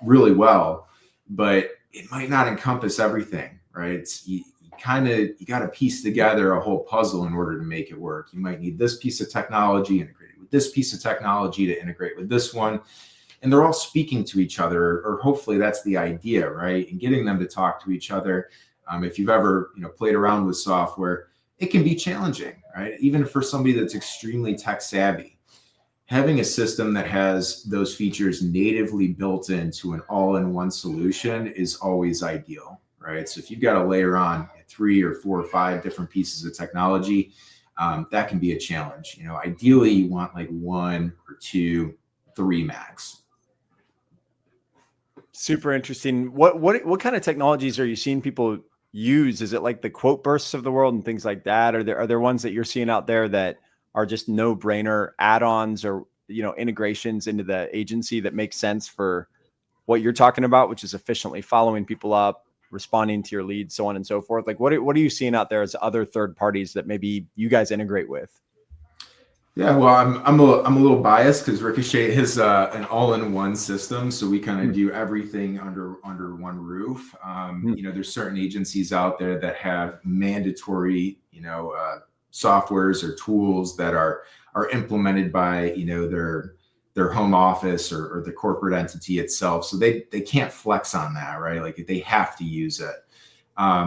really well, but it might not encompass everything, right? You got to piece together a whole puzzle in order to make it work. You might need this piece of technology integrated with this piece of technology to integrate with this one. And they're all speaking to each other, or hopefully that's the idea, right? And getting them to talk to each other. If you've ever, played around with software, it can be challenging, right? Even for somebody that's extremely tech savvy. Having a system that has those features natively built into an all-in-one solution is always ideal, right? So if you've got to layer on 3 or 4 or 5 different pieces of technology, that can be a challenge. Ideally, you want like 1 or 2, 3 max. Super interesting. What kind of technologies are you seeing people use? Is it like the quote bursts of the world and things like that? Are there ones that you're seeing out there that are just no-brainer add-ons or, integrations into the agency that make sense for what you're talking about, which is efficiently following people up, responding to your leads, so on and so forth? Like, what are you seeing out there as other third parties that maybe you guys integrate with? Yeah, well, I'm a little biased because Ricochet is an all-in-one system, so we kind of do everything under one roof. There's certain agencies out there that have mandatory, softwares or tools that are implemented by their home office or the corporate entity itself, so they can't flex on that, right? Like they have to use it.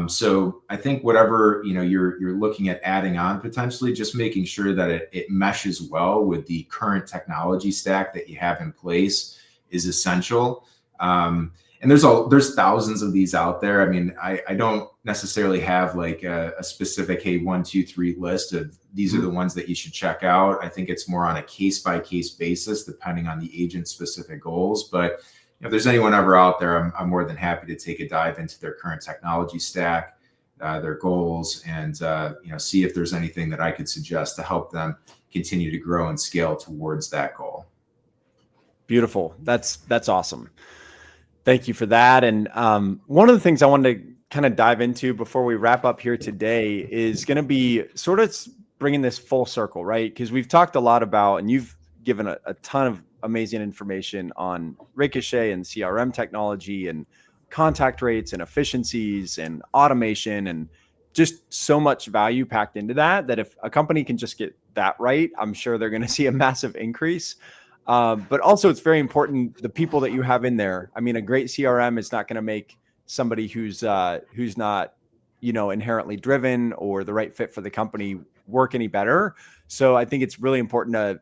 So I think whatever you're looking at adding on potentially, just making sure that it meshes well with the current technology stack that you have in place is essential. And there's thousands of these out there. I mean, I don't necessarily have like a specific, hey, 1, 2, 3 list of these are the ones that you should check out. I think it's more on a case by case basis, depending on the agent's specific goals. But if there's anyone ever out there, I'm more than happy to take a dive into their current technology stack, their goals, and see if there's anything that I could suggest to help them continue to grow and scale towards that goal. Beautiful. That's awesome. Thank you for that. And one of the things I wanted to kind of dive into before we wrap up here today is going to be sort of bringing this full circle, right? Because we've talked a lot about, and you've given a ton of amazing information on Ricochet and CRM technology and contact rates and efficiencies and automation and just so much value packed into that if a company can just get that right, I'm sure they're going to see a massive increase. But also it's very important, the people that you have in there. I mean, a great CRM is not going to make somebody who's not, inherently driven or the right fit for the company work any better. So I think it's really important to,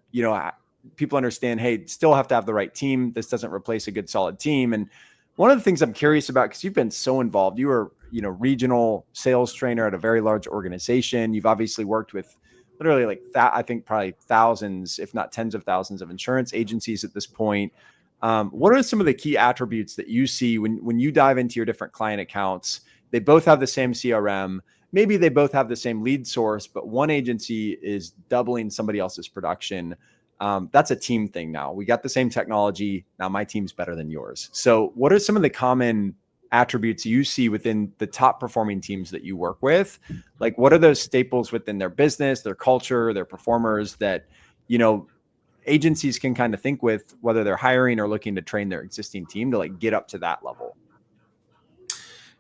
people understand, hey, still have to have the right team. This doesn't replace a good, solid team. And one of the things I'm curious about, because you've been so involved, you were, regional sales trainer at a very large organization. You've obviously worked with literally like that, I think probably thousands, if not tens of thousands of insurance agencies at this point. What are some of the key attributes that you see when you dive into your different client accounts? They both have the same CRM. Maybe they both have the same lead source, but one agency is doubling somebody else's production. That's a team thing now. We got the same technology. Now my team's better than yours. So what are some of the common attributes you see within the top performing teams that you work with? Like, what are those staples within their business, their culture, their performers that, agencies can kind of think with, whether they're hiring or looking to train their existing team to like get up to that level?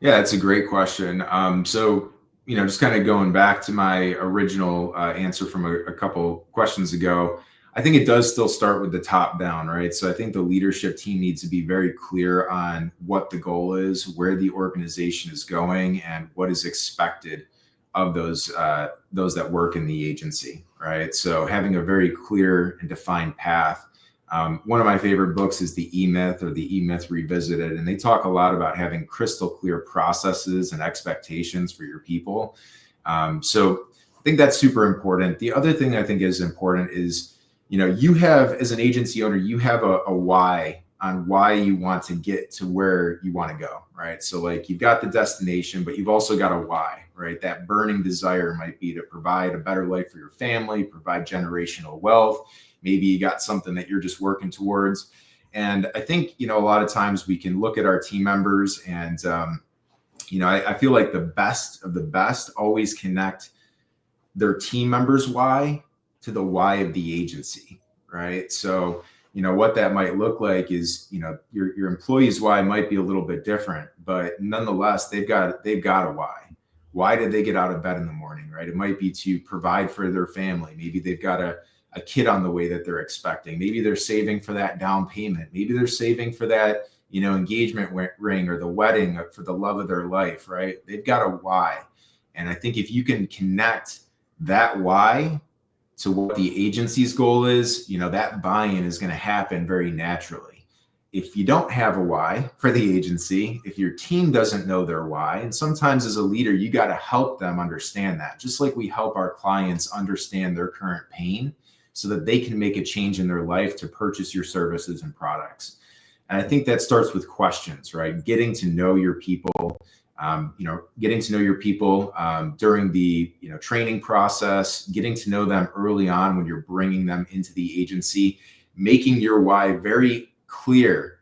Yeah, that's a great question. So, just kind of going back to my original answer from a couple questions ago, I think it does still start with the top down, right? So I think the leadership team needs to be very clear on what the goal is, where the organization is going, and what is expected of those that work in the agency, right? So having a very clear and defined path. One of my favorite books is the E-Myth or the E-Myth Revisited, and they talk a lot about having crystal clear processes and expectations for your people. So I think that's super important. The other thing I think is important is, you have, as an agency owner, you have a why on why you want to get to where you want to go, right? So like you've got the destination, but you've also got a why, right? That burning desire might be to provide a better life for your family, provide generational wealth. Maybe you got something that you're just working towards. And I think, a lot of times we can look at our team members and, I feel like the best of the best always connect their team members' why to the why of the agency, right? So, what that might look like is, your employees' why might be a little bit different, but nonetheless, they've got a why. Why did they get out of bed in the morning, right? It might be to provide for their family. Maybe they've got a kid on the way that they're expecting. Maybe they're saving for that down payment. Maybe they're saving for that, engagement ring or the wedding for the love of their life, right? They've got a why. And I think if you can connect that why to what the agency's goal is, that buy-in is going to happen very naturally. If you don't have a why for the agency, if your team doesn't know their why, and sometimes as a leader, you got to help them understand that, just like we help our clients understand their current pain so that they can make a change in their life to purchase your services and products. And I think that starts with questions, right? Getting to know your people, during the training process, getting to know them early on when you're bringing them into the agency, making your why very clear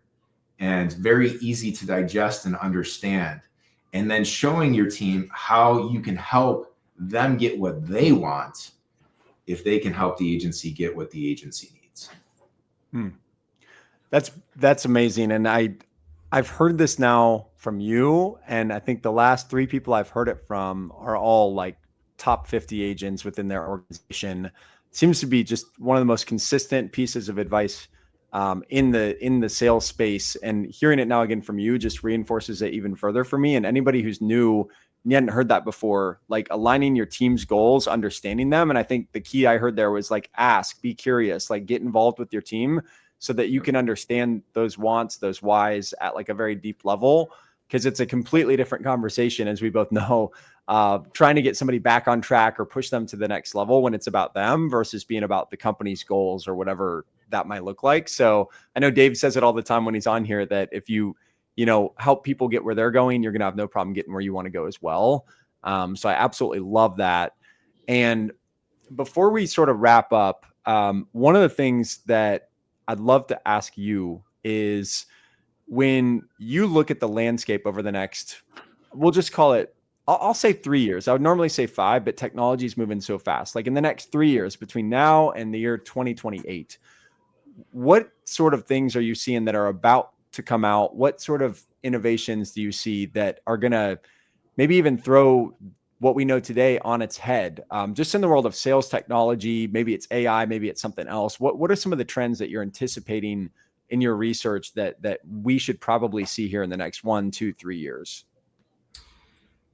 and very easy to digest and understand, and then showing your team how you can help them get what they want if they can help the agency get what the agency needs. That's amazing. And I've heard this now from you, and I think the last 3 people I've heard it from are all like top 50 agents within their organization. Seems to be just one of the most consistent pieces of advice in the sales space. And hearing it now again from you just reinforces it even further for me. And anybody who's new and you hadn't heard that before, like aligning your team's goals, understanding them. And I think the key I heard there was like ask, be curious, like get involved with your team so that you can understand those wants, those whys at like a very deep level, because it's a completely different conversation, as we both know, trying to get somebody back on track or push them to the next level when it's about them versus being about the company's goals or whatever that might look like. So I know Dave says it all the time when he's on here that if you help people get where they're going, you're going to have no problem getting where you want to go as well. So I absolutely love that. And before we sort of wrap up, one of the things that I'd love to ask you is, when you look at the landscape over the next, we'll just call it, I'll say 3 years. I would normally say 5, but technology is moving so fast. Like in the next 3 years, between now and the year 2028, what sort of things are you seeing that are about to come out? What sort of innovations do you see that are going to maybe even throw what we know today on its head? Just in the world of sales technology, maybe it's AI, maybe it's something else. What are some of the trends that you're anticipating in your research that we should probably see here in the next 1, 2, 3 years?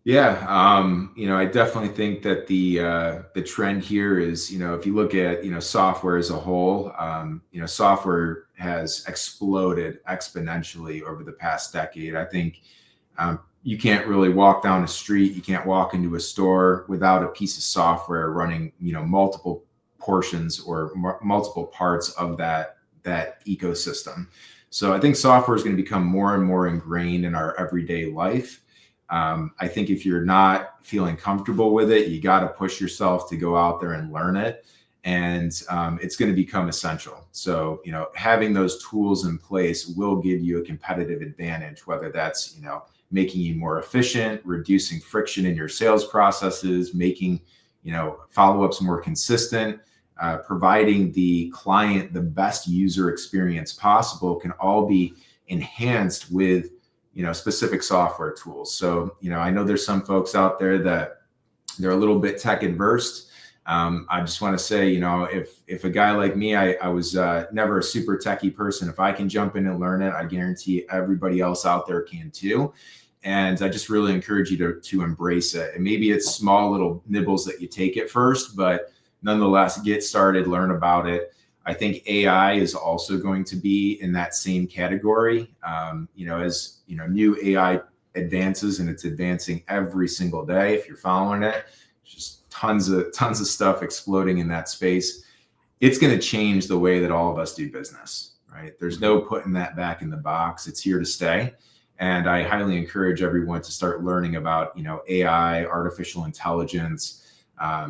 Yeah, I definitely think that the trend here is, if you look at, software as a whole, software has exploded exponentially over the past decade. I think you can't really walk down the street, you can't walk into a store without a piece of software running, multiple portions or multiple parts of that ecosystem. So I think software is going to become more and more ingrained in our everyday life. I think if you're not feeling comfortable with it, you got to push yourself to go out there and learn it. And it's going to become essential. So, having those tools in place will give you a competitive advantage, whether that's, making you more efficient, reducing friction in your sales processes, making, follow-ups more consistent, providing the client the best user experience possible, can all be enhanced with specific software tools. So, I know there's some folks out there that they're a little bit tech adverse. I just want to say, if a guy like me, I was never a super techie person. If I can jump in and learn it, I guarantee everybody else out there can too. And I just really encourage you to embrace it. And maybe it's small little nibbles that you take at first, but nonetheless, get started, learn about it. I think AI is also going to be in that same category. As new AI advances, and it's advancing every single day. If you're following it, just tons of stuff exploding in that space. It's going to change the way that all of us do business, right? There's no putting that back in the box. It's here to stay. And I highly encourage everyone to start learning about, AI, artificial intelligence.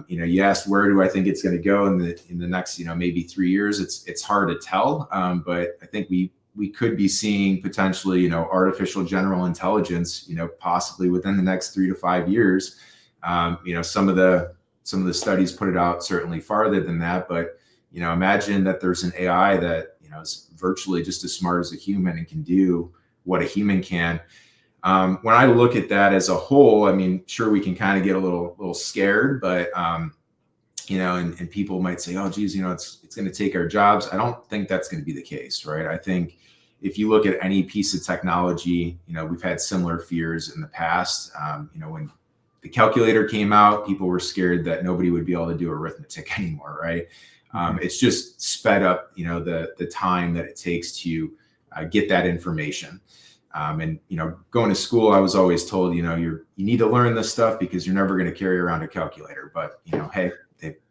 You asked, where do I think it's going to go in the next, maybe 3 years? It's hard to tell. But I think we could be seeing potentially, artificial general intelligence, possibly within the next 3 to 5 years. Some of the studies put it out certainly farther than that, but, imagine that there's an AI that, is virtually just as smart as a human and can do what a human can. When I look at that as a whole, I mean, sure, we can kind of get a little scared, but, and people might say, oh, geez, it's going to take our jobs. I don't think that's going to be the case, right? I think if you look at any piece of technology, we've had similar fears in the past. When the calculator came out, people were scared that nobody would be able to do arithmetic anymore, right? It's just sped up, the time that it takes to get that information. And, going to school, I was always told, you need to learn this stuff because you're never going to carry around a calculator. But, hey,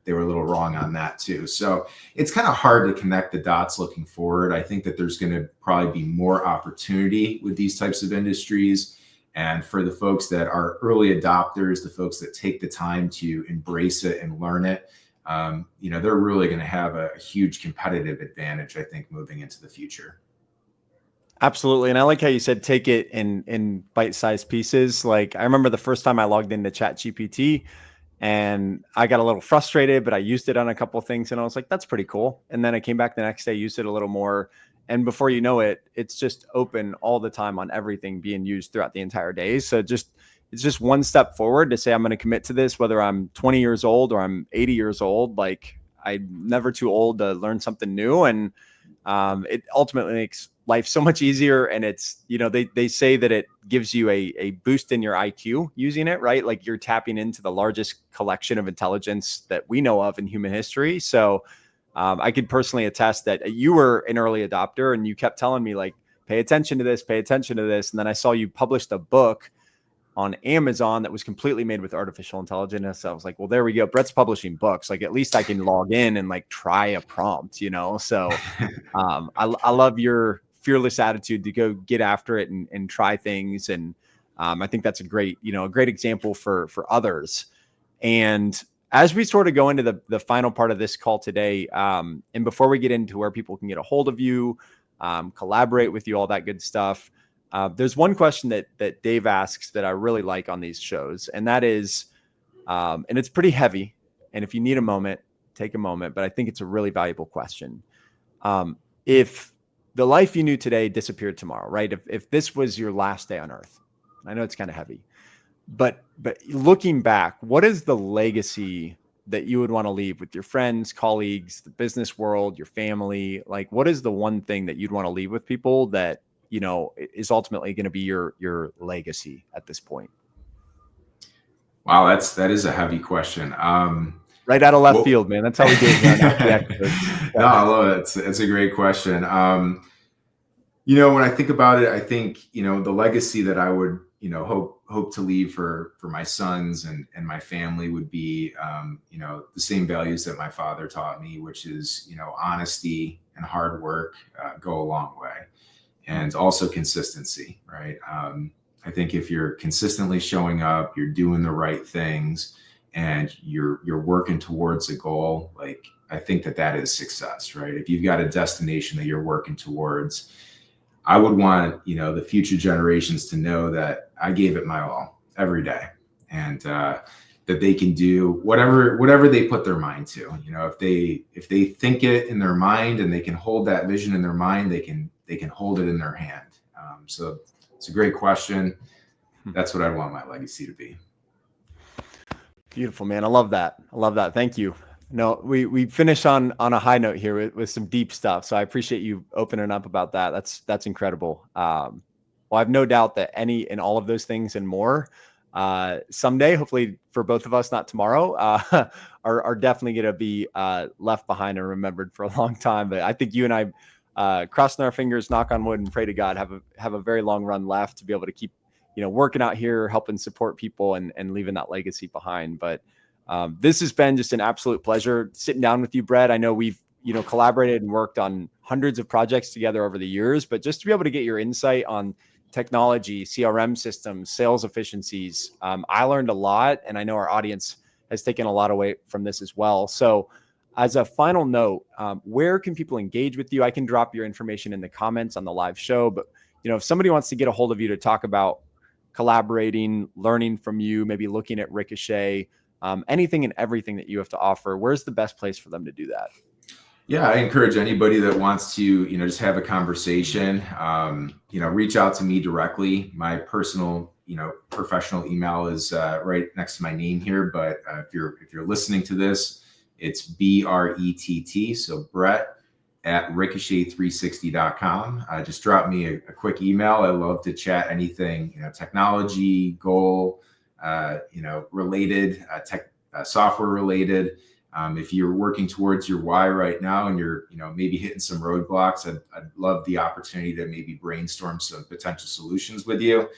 they were a little wrong on that too. So it's kind of hard to connect the dots looking forward. I think that there's going to probably be more opportunity with these types of industries. And for the folks that are early adopters, the folks that take the time to embrace it and learn it, they're really going to have a huge competitive advantage, I think, moving into the future. Absolutely. And I like how you said, take it in bite-sized pieces. Like I remember the first time I logged into ChatGPT And I got a little frustrated, but I used it on a couple of things and I was like, that's pretty cool. And then I came back the next day, used it a little more. And before you know it, it's just open all the time on everything being used throughout the entire day. So it's just one step forward to say, I'm going to commit to this, whether I'm 20 years old or I'm 80 years old. Like, I'm never too old to learn something new. And it ultimately makes life so much easier. And it's, they say that it gives you a boost in your IQ using it, right? Like, you're tapping into the largest collection of intelligence that we know of in human history. So I could personally attest that you were an early adopter and you kept telling me, like, pay attention to this, pay attention to this. And then I saw you published a book on Amazon that was completely made with artificial intelligence. So I was like, well, there we go. Brett's publishing books. Like, at least I can log in and like try a prompt, So I love your fearless attitude to go get after it and try things. And I think that's a great example for others. And as we sort of go into the final part of this call today, and before we get into where people can get a hold of you, collaborate with you, all that good stuff, there's one question that Dave asks that I really like on these shows, and that is, and it's pretty heavy. And if you need a moment, take a moment, but I think it's a really valuable question. If the life you knew today disappeared tomorrow, right? If this was your last day on earth, I know it's kind of heavy, but looking back, what is the legacy that you would want to leave with your friends, colleagues, the business world, your family? Like, what is the one thing that you'd want to leave with people that, is ultimately going to be your legacy at this point? Wow, that is a heavy question. Right out of left field, man. That's how we get it. No, I love it. It's a great question. When I think about it, I think, the legacy that I would, hope to leave for my sons and my family would be, the same values that my father taught me, which is, honesty and hard work go a long way. And also consistency, right? I think if you're consistently showing up, you're doing the right things, and you're working towards a goal, like, I think that is success, right? If you've got a destination that you're working towards, I would want, the future generations to know that I gave it my all every day, and that they can do whatever they put their mind to. If they think it in their mind and they can hold that vision in their mind, they can hold it in their hand. So it's a great question. That's what I want my legacy to be. Beautiful, man. I love that. Thank you. No, we finish on a high note here with some deep stuff. So I appreciate you opening up about that. That's incredible. Well, I have no doubt that any and all of those things and more someday, hopefully for both of us, not tomorrow, are definitely going to be left behind and remembered for a long time. But I think you and I, crossing our fingers, knock on wood, and pray to God, have a very long run left to be able to keep, working out here, helping support people and leaving that legacy behind. But this has been just an absolute pleasure sitting down with you, Brett. I know we've, collaborated and worked on hundreds of projects together over the years, but just to be able to get your insight on technology, CRM systems, sales efficiencies, I learned a lot, and I know our audience has taken a lot away from this as well. So as a final note, where can people engage with you? I can drop your information in the comments on the live show, but if somebody wants to get a hold of you to talk about collaborating, learning from you, maybe looking at Ricochet, anything and everything that you have to offer, where's the best place for them to do that? Yeah, I encourage anybody that wants to, just have a conversation, reach out to me directly. My personal, professional email is right next to my name here. But if you're listening to this, it's BRETT. So Brett at ricochet360.com. Just drop me a quick email. I love to chat anything, technology, goal, related, software related. If you're working towards your why right now and you're, maybe hitting some roadblocks, I'd love the opportunity to maybe brainstorm some potential solutions with you.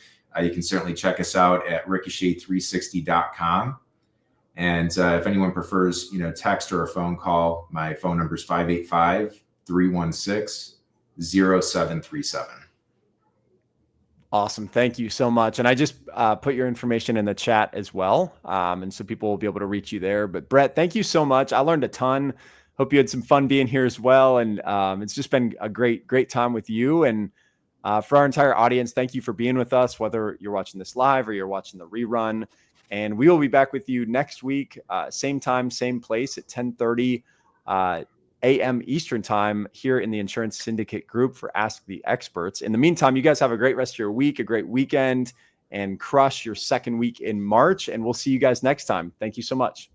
You can certainly check us out at ricochet360.com. And if anyone prefers, text or a phone call, my phone number is 585-316-0737. Awesome. Thank you so much. And I just put your information in the chat as well. And so people will be able to reach you there. But Brett, thank you so much. I learned a ton. Hope you had some fun being here as well. And it's just been a great time with you. And for our entire audience, thank you for being with us, whether you're watching this live or you're watching the rerun. And we will be back with you next week, same time, same place at 10:30 a.m. Eastern time here in the Insurance Syndicate Group for Ask the Experts. In the meantime, you guys have a great rest of your week, a great weekend, and crush your second week in March. And we'll see you guys next time. Thank you so much.